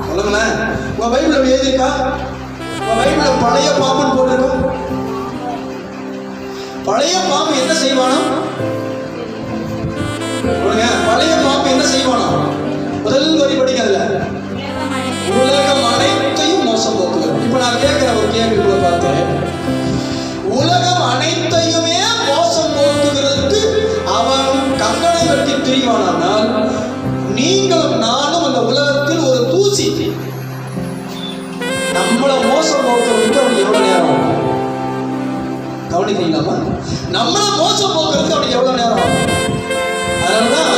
சொல்லுங்களேன். உங்க பைபிள் எழுதியிருக்கா? உங்க பைபிள்ல பழைய பாம்புன்னு போட்டிருக்கோம். பழைய பாம்பு என்ன செய்வானா? பழைய பாம்பு என்ன செய்வானா? முதல் வரி படிக்கிறதுல உலகம் அனைத்தையும் மோசம் போக்குகிறது. இப்ப நான் கேட்கிற ஒரு கேள்வி பார்த்தேன். உலகம் அனைத்தையுமே மோசம் போக்குகிறதுக்கு அவன் கங்கணை கட்டி திரிவானால், நீங்களும் நானும் அந்த உலகத்தில் ஒரு தூசி. நம்மள மோசம் போக்குறதுக்கு அவனுக்கு எவ்வளவு நேரம்? கவனிக்கிறீங்களாமா? நம்மள மோசம் போக்குறதுக்கு அவனுக்கு எவ்வளவு நேரம்? அதனாலதான்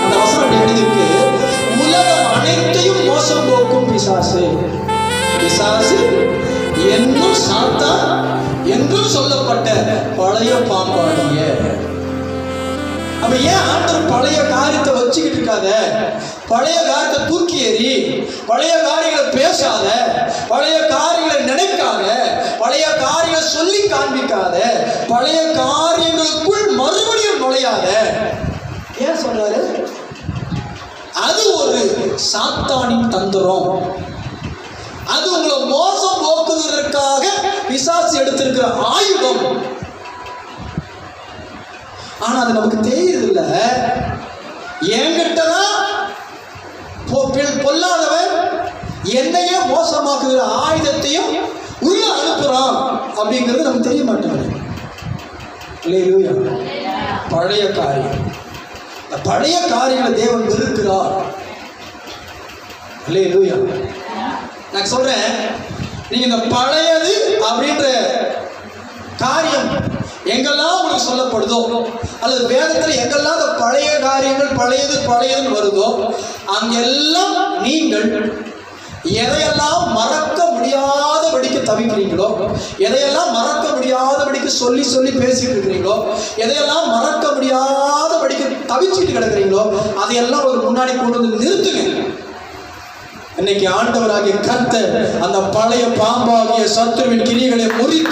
அந்த வசனம் அப்படி எழுதியிருக்கு, உலகம் அனைத்தையும் மோசம் போக்கும் பிசாசு. பிசாசு என்னும் சாத்தான் என்றும் சொல்லப்பட்ட பழைய பாம்பாடிய. அப்ப ஏன் ஆண்டவர் பழைய காரியத்தை வச்சுக்கிட்டு இருக்காத? பழைய காரியத்தை தூக்கி எறி. பழைய காரியங்களை பேசாத, பழைய காரியங்களை நினைக்காத, பழைய காரியங்களை சொல்லி காண்பிக்காத, பழைய காரியங்களுக்குள் மறுபடியும் நுழையாத. ஏன் சொல்றாரு? அது ஒரு சாத்தானின் தந்திரம். அது உங்களை மோசம் போக்குவதற்காக பிசாசு எடுத்திருக்கிற ஆயுதம். ஆனா அது நமக்கு தெரியுது இல்ல. என்கிட்டதான் பொல்லாதவன் என்னையே மோசமாக்குகிற ஆயுதத்தையும் உள்ள அனுப்புறான் அப்படிங்கிறது நமக்கு தெரிய மாட்டேங்குது. பழைய காரியம், பழைய காரியங்களை தேவன் வெறுக்கிறார். நான் சொல்றேன், நீங்க இந்த பழையது அப்படின்ற காரியம் எங்கெல்லாம் உங்களுக்கு சொல்லப்படுதோ, அல்லது வேதத்தில் எங்கெல்லாம் அந்த பழைய காரியங்கள் பழையது பழையதுன்னு வருதோ, அங்கெல்லாம் நீங்கள் எதையெல்லாம் மறக்க முடியாதபடிக்கு தவிக்கிறீங்களோ, எதையெல்லாம் மறக்க முடியாதபடிக்கு சொல்லி சொல்லி பேசிட்டு இருக்கிறீங்களோ, எதையெல்லாம் மறக்க முடியாதபடிக்கு தவிச்சிட்டு கிடக்கிறீங்களோ, அதையெல்லாம் ஒரு முன்னாடி கொண்டு வந்து நிறுத்துங்க. இன்னைக்கு ஆண்டவராகிய கர்த்தர் அந்த பழைய பாம்பாகிய சத்துருவின் கிரியைகளை முறித்து